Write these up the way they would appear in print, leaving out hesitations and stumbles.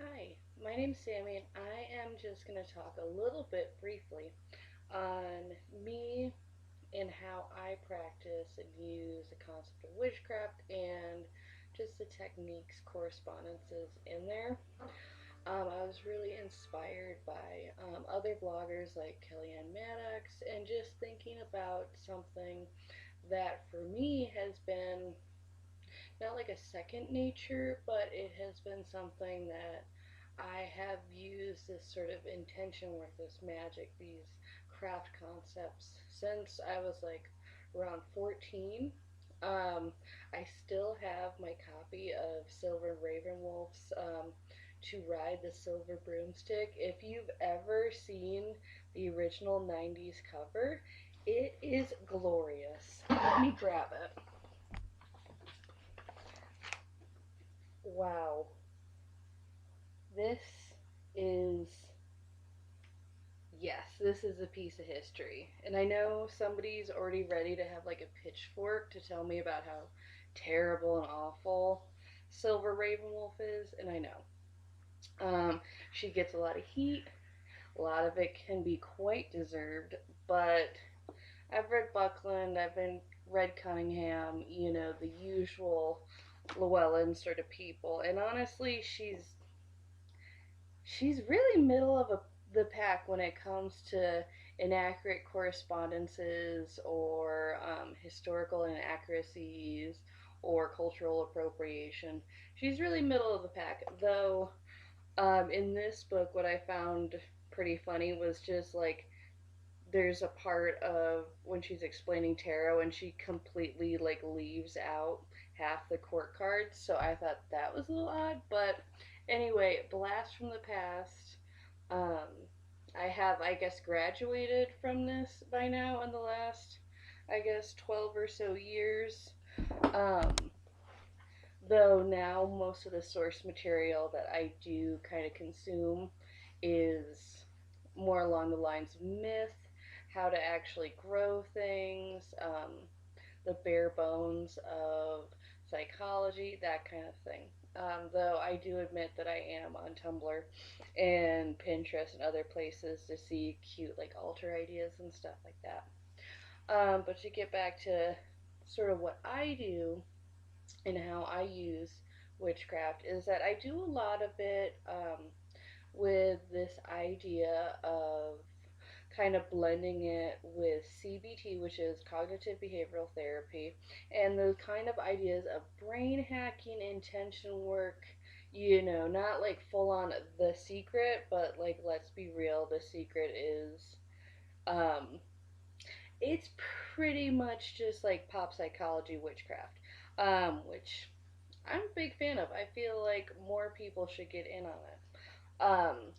Hi, my name's Sammy, and I am just going to talk a little bit briefly on me and how I practice and use the concept of witchcraft and just the techniques, correspondences in there. I was really inspired by other bloggers like Ann Maddox and just thinking about something that for me has been not like a second nature, but it has been something that I have used this sort of intention with this magic, these craft concepts since I was like around 14. Um, I still have my copy of Silver Ravenwolf's To Ride the Silver Broomstick. If you've ever seen the original 90s cover, it is glorious. Let me grab it. Wow. This is, yes, this is a piece of history. And I know somebody's already ready to have like a pitchfork to tell me about how terrible and awful Silver Ravenwolf is, and I know. She gets a lot of heat. A lot of it can be quite deserved, but I've read Buckland, I've been read Cunningham, the usual Llewellyn sort of people, and honestly, she's really middle of the pack when it comes to inaccurate correspondences or historical inaccuracies or cultural appropriation. She's really middle of the pack, though. In this book, what I found pretty funny was just like there's a part of when she's explaining tarot and she completely like leaves out half the court cards, so I thought that was a little odd. But anyway, blast from the past. um I have, I guess, graduated from this by now in the last, I guess, 12 or so years. um though now most of the source material that I do kind of consume is more along the lines of myth, how to actually grow things, the bare bones of psychology, that kind of thing. Though I do admit that I am on Tumblr and Pinterest and other places to see cute like altar ideas and stuff like that. But to get back to sort of what I do and how I use witchcraft is that I do a lot of it with this idea of kind of blending it with CBT, which is cognitive behavioral therapy, and those kind of ideas of brain hacking, intention work. Not like full on The Secret, but like, let's be real, The Secret is um, it's pretty much just like pop psychology witchcraft, which I'm a big fan of. I feel like more people should get in on it.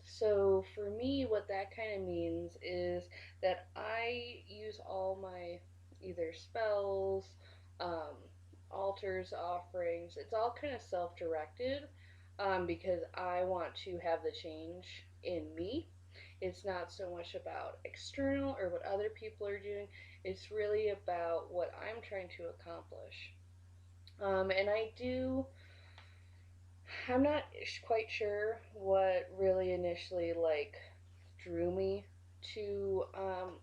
So for me, what that kind of means is that I use all my either spells, um, altars, offerings. It's all kind of self-directed, because I want to have the change in me. It's not so much about external or what other people are doing. It's really about what I'm trying to accomplish. And I'm not quite sure what really initially like drew me to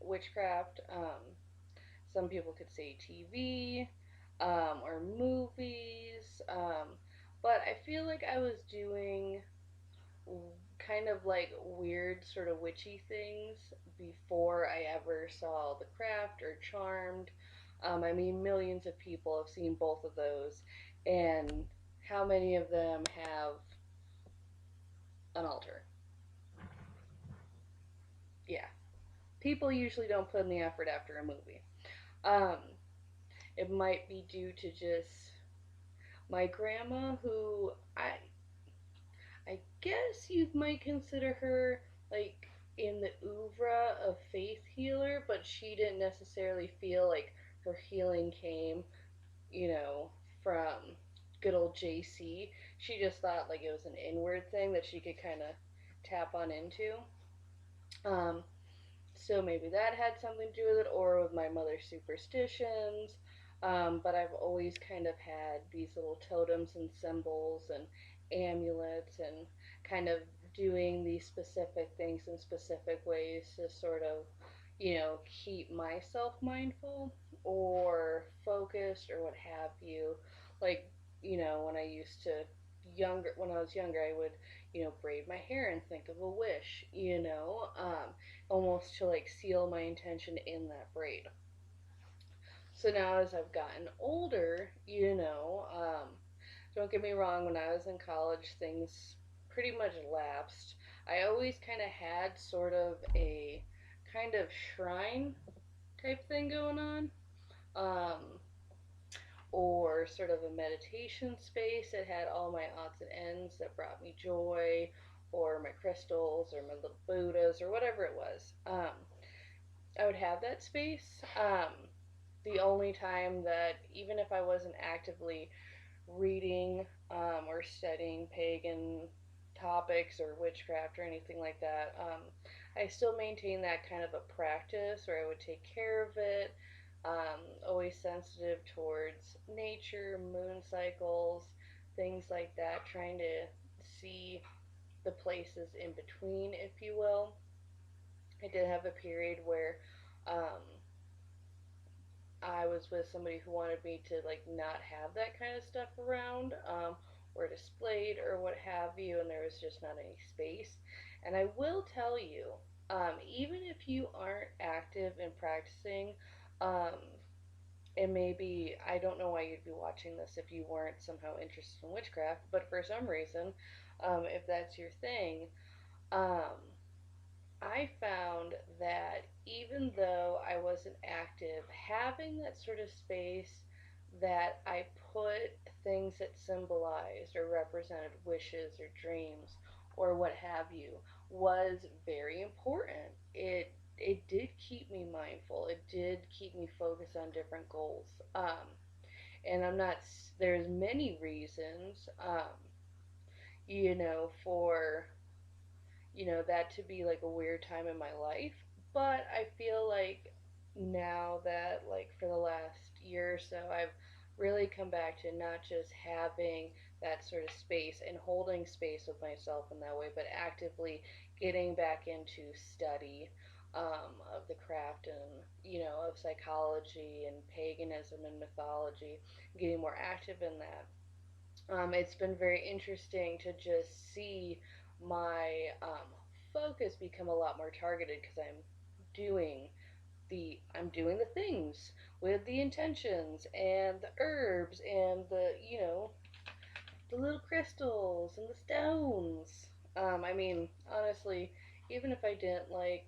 witchcraft. Some people could say TV, or movies, but I feel like I was doing kind of like weird sort of witchy things before I ever saw The Craft or Charmed. I mean, millions of people have seen both of those, and how many of them have an altar? Yeah, people usually don't put in the effort after a movie. Um, it might be due to just my grandma, who I guess you might consider her like in the oeuvre of faith healer, but she didn't necessarily feel like her healing came, you know, from good old JC. She just thought like it was an inward thing that she could kind of tap on into. Um, so maybe that had something to do with it, or with my mother's superstitions. But I've always kind of had these little totems and symbols and amulets and kind of doing these specific things in specific ways to sort of, keep myself mindful or focused or what have you. Like, when when I was younger, I would, braid my hair and think of a wish, almost to like seal my intention in that braid. So now as I've gotten older, don't get me wrong, when I was in college, things pretty much lapsed. I always kind of had sort of a kind of shrine type thing going on, um, or sort of a meditation space that had all my odds and ends that brought me joy, or my crystals, or my little Buddhas, or whatever it was. I would have that space. The only time that, even if I wasn't actively reading or studying pagan topics or witchcraft or anything like that, I still maintain that kind of a practice where I would take care of it. Always sensitive towards nature, moon cycles, things like that, trying to see the places in between, if you will. I did have a period where um, I was with somebody who wanted me to like not have that kind of stuff around, or displayed or what have you, and there was just not any space. And I will tell you, even if you aren't active in practicing, um, and maybe I don't know why you'd be watching this if you weren't somehow interested in witchcraft, but for some reason, if that's your thing, um, I found that even though I wasn't active, having that sort of space that I put things that symbolized or represented wishes or dreams or what have you was very important. It did keep me mindful. It did keep me focused on different goals. And I'm not. There's many reasons. For that to be like a weird time in my life. But I feel like now that, like, for the last year or so, I've really come back to not just having that sort of space and holding space with myself in that way, but actively getting back into study of the craft and, of psychology and paganism and mythology, getting more active in that. It's been very interesting to just see my focus become a lot more targeted because doing I'm doing the things with the intentions and the herbs and the little crystals and the stones. I mean, honestly, even if I didn't like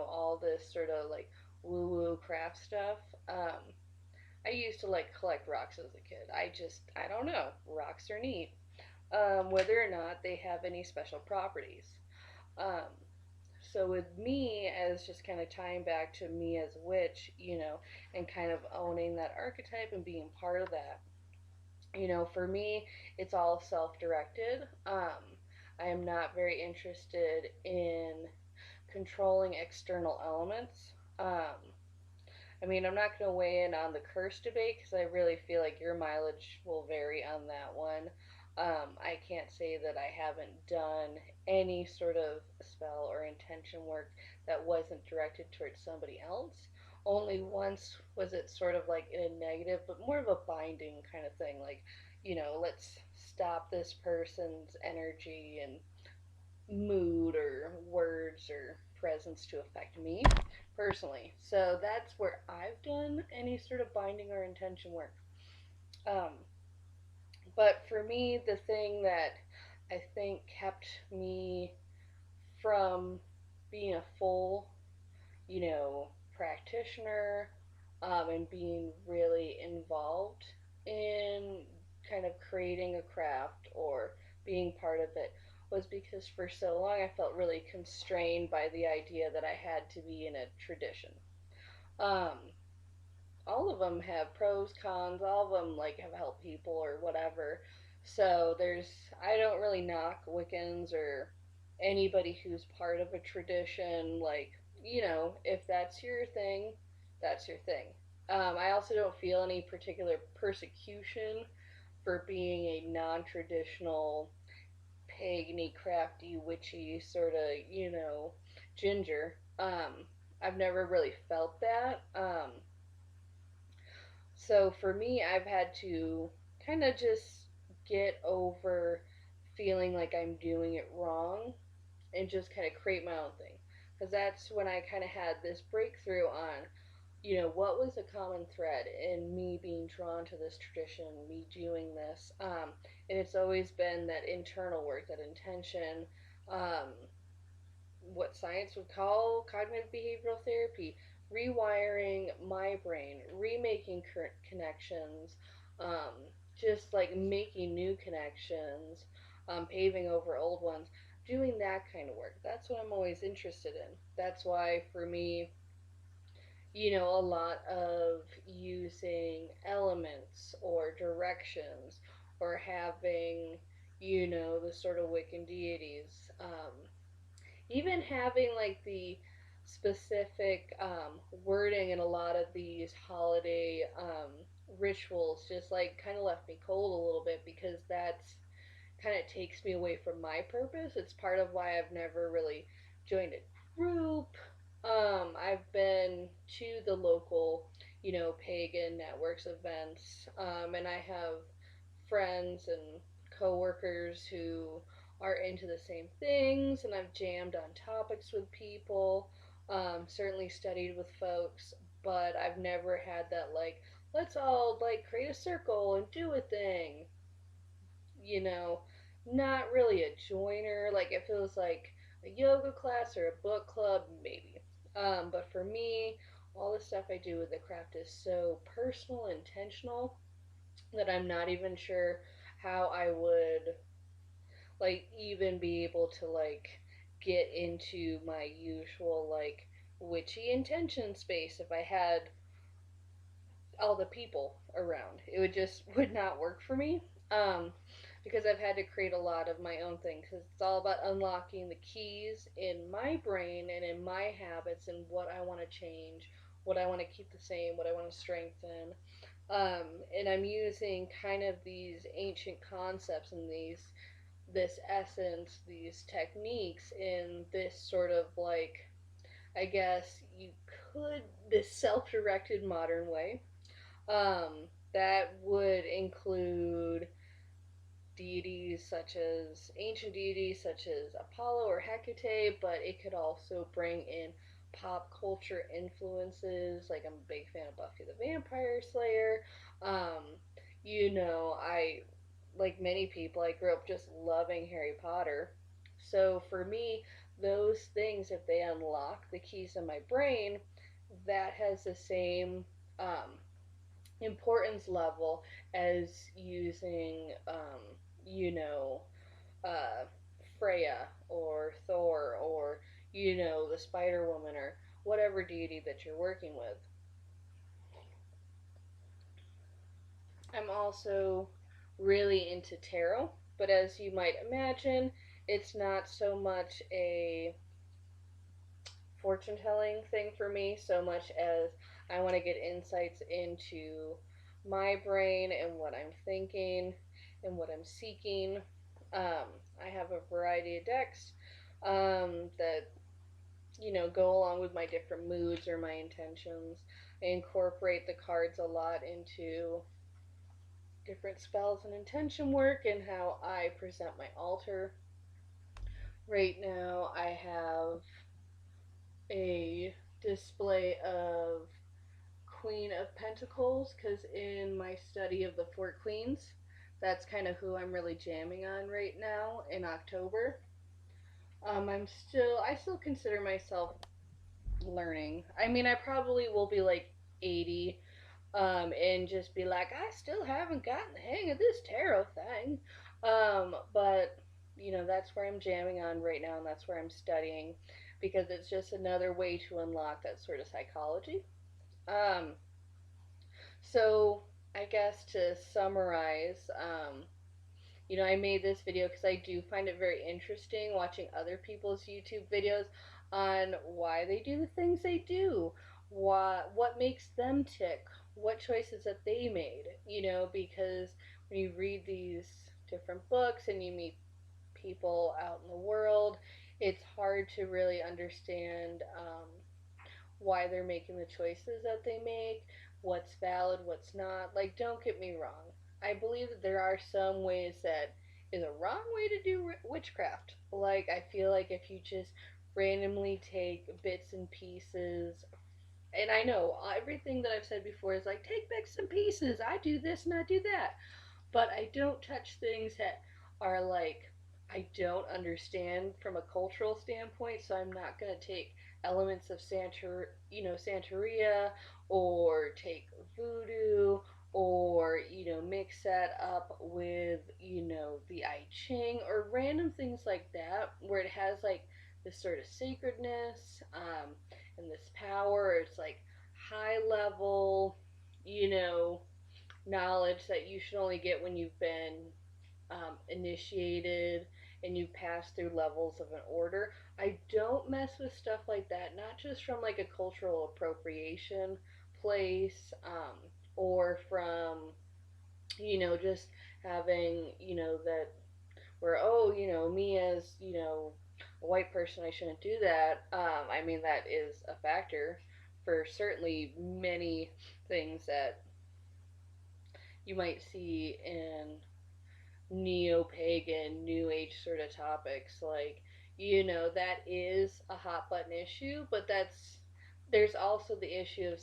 all this sort of like woo woo craft stuff, I used to like collect rocks as a kid. I don't know. Rocks are neat. Whether or not they have any special properties. Um, so with me, as just kind of tying back to me as a witch, and kind of owning that archetype and being part of that, for me, it's all self-directed. I am not very interested in controlling external elements. I mean, I'm not going to weigh in on the curse debate because I really feel like your mileage will vary on that one. I can't say that I haven't done any sort of spell or intention work that wasn't directed towards somebody else. Only once was it sort of like in a negative, but more of a binding kind of thing. Like, let's stop this person's energy and mood or words or presence to affect me personally. So that's where I've done any sort of binding or intention work. Um, but for me, the thing that I think kept me from being a full, practitioner, and being really involved in kind of creating a craft or being part of it was because for so long I felt really constrained by the idea that I had to be in a tradition. Um, all of them have pros, cons, all of them like have helped people or whatever. So I don't really knock Wiccans or anybody who's part of a tradition. Like, if that's your thing, that's your thing. I also don't feel any particular persecution for being a non traditional pagany, crafty, witchy sort of, ginger. I've never really felt that. So for me, I've had to kind of just get over feeling like I'm doing it wrong and just kind of create my own thing. Because that's when I kind of had this breakthrough on, what was a common thread in me being drawn to this tradition, me doing this. And it's always been that internal work, that intention, um, what science would call cognitive behavioral therapy, rewiring my brain, remaking connections, um, just like making new connections, paving over old ones, doing that kind of work. That's what I'm always interested in. That's why for me, a lot of using elements or directions or having, the sort of Wiccan deities. Even having like the specific wording in a lot of these holiday rituals just like kind of left me cold a little bit because that's kind of takes me away from my purpose. It's part of why I've never really joined a group. I've been to the local, pagan networks events, and I have friends and coworkers who are into the same things, and I've jammed on topics with people. Certainly studied with folks, but I've never had that like let's all like create a circle and do a thing you know, not really a joiner. Like if it was like a yoga class or a book club, maybe. But for me, all the stuff I do with the craft is so personal, intentional that I'm not even sure how I would like even be able to like get into my usual like witchy intention space if I had all the people around. It would just would not work for me. Because I've had to create a lot of my own things. Because it's all about unlocking the keys in my brain and in my habits and what I want to change, what I want to keep the same, what I want to strengthen. And I'm using kind of these ancient concepts and this essence, these techniques in this sort of like, I guess you could, this self directed modern way. That would include deities such as ancient deities such as Apollo or Hecate, but it could also bring in pop culture influences. Like I'm a big fan of Buffy the Vampire Slayer. I like many people, I grew up just loving Harry Potter. So for me, those things, if they unlock the keys in my brain, that has the same importance level as using, you know, uh, Freya or Thor or, the Spider Woman or whatever deity that you're working with. I'm also really into tarot, but as you might imagine, it's not so much a fortune telling thing for me so much as I want to get insights into my brain and what I'm thinking and what I'm seeking. I have a variety of decks that go along with my different moods or my intentions. I incorporate the cards a lot into different spells and intention work and how I present my altar. Right now, I have a display of Queen of Pentacles because in my study of the Four Queens, that's kind of who I'm really jamming on right now in October. I still consider myself learning. I mean, I probably will be like 80, and just be like, I still haven't gotten the hang of this tarot thing. But that's where I'm jamming on right now, and that's where I'm studying because it's just another way to unlock that sort of psychology. Um, so I guess to summarize, I made this video because I do find it very interesting watching other people's YouTube videos on why they do the things they do, what makes them tick, what choices that they made, because when you read these different books and you meet people out in the world, it's hard to really understand why they're making the choices that they make, what's valid, what's not. Like, don't get me wrong. I believe that there are some ways that is a wrong way to do witchcraft. Like, I feel like if you just randomly take bits and pieces, and I know everything that I've said before is like, take bits and pieces, I do this and I do that. But I don't touch things that are like I don't understand from a cultural standpoint, so I'm not going to take elements of Santeria or take voodoo or mix that up with the I Ching or random things like that where it has like this sort of sacredness and this power. It's like high level, you know, knowledge that you should only get when you've been initiated and you pass through levels of an order. I don't mess with stuff like that, not just from like a cultural appropriation place or from, just having, that where, oh, me as, a white person, I shouldn't do that. I mean, that is a factor for certainly many things that you might see in neo-pagan, new age sort of topics. Like, that is a hot button issue, but there's also the issue of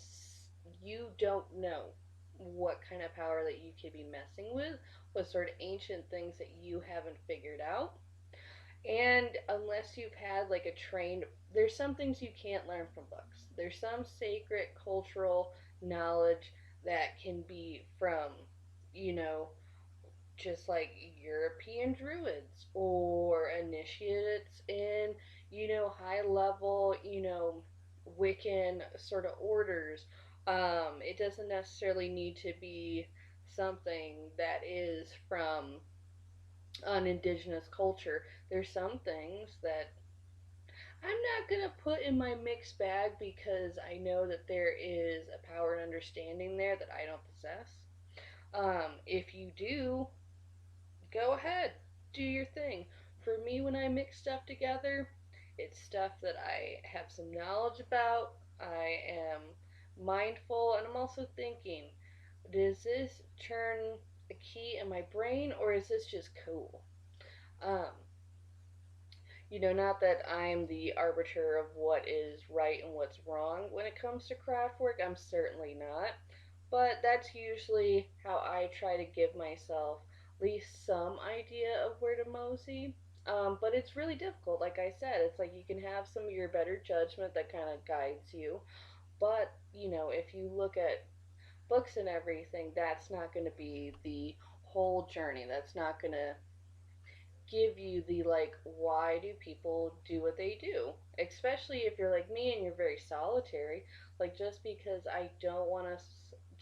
you don't know what kind of power that you could be messing with, what sort of ancient things that you haven't figured out. And unless you've had like a trained, there's some things you can't learn from books. There's some sacred cultural knowledge that can be from, you know, just like European druids or initiates in, high level, Wiccan sort of orders. It doesn't necessarily need to be something that is from an indigenous culture. There's some things that I'm not gonna put in my mixed bag because I know that there is a power and understanding there that I don't possess. If you do, go ahead, do your thing. For me, when I mix stuff together, it's stuff that I have some knowledge about. I am mindful, and I'm also thinking, does this turn a key in my brain, or is this just cool? Um, not that I'm the arbiter of what is right and what's wrong when it comes to craft work. I'm certainly not. But that's usually how I try to give myself at least some idea of where to mosey. But it's really difficult. Like I said, it's like you can have some of your better judgment that kind of guides you. But, if you look at books and everything, that's not going to be the whole journey. That's not going to give you the like why do people do what they do, especially if you're like me and you're very solitary. Like, just because I don't want us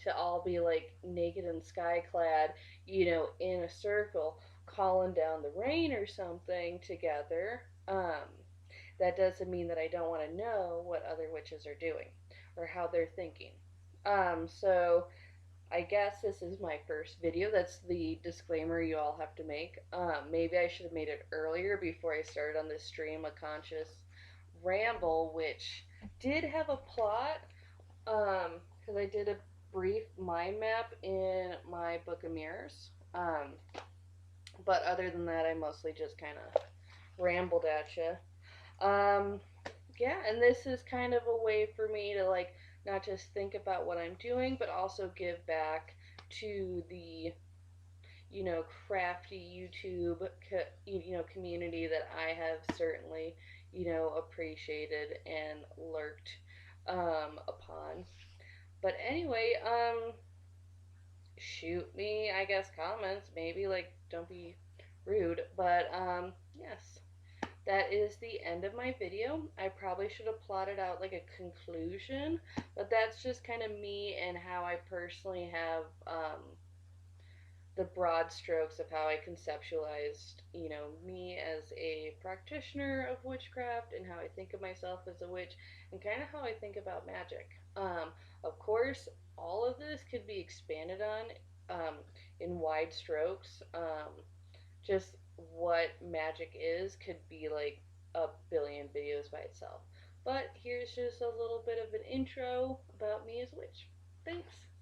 to all be like naked and sky clad, in a circle calling down the rain or something together, that doesn't mean that I don't want to know what other witches are doing or how they're thinking. So I guess this is my first video. That's the disclaimer you all have to make. Maybe I should have made it earlier before I started on this stream of conscious ramble, which did have a plot, because I did a brief mind map in my Book of Mirrors. But other than that, I mostly just kind of rambled at you. Yeah, and this is kind of a way for me to like not just think about what I'm doing, but also give back to the, crafty YouTube, community that I have certainly, appreciated and lurked upon. But anyway, shoot me, I guess, comments, maybe, like, don't be rude, but, yes. That is the end of my video. I probably should have plotted out like a conclusion, but that's just kind of me and how I personally have the broad strokes of how I conceptualized, me as a practitioner of witchcraft and how I think of myself as a witch and kind of how I think about magic. Of course, all of this could be expanded on in wide strokes. Just what magic is could be like a billion videos by itself. But here's just a little bit of an intro about me as a witch. Thanks.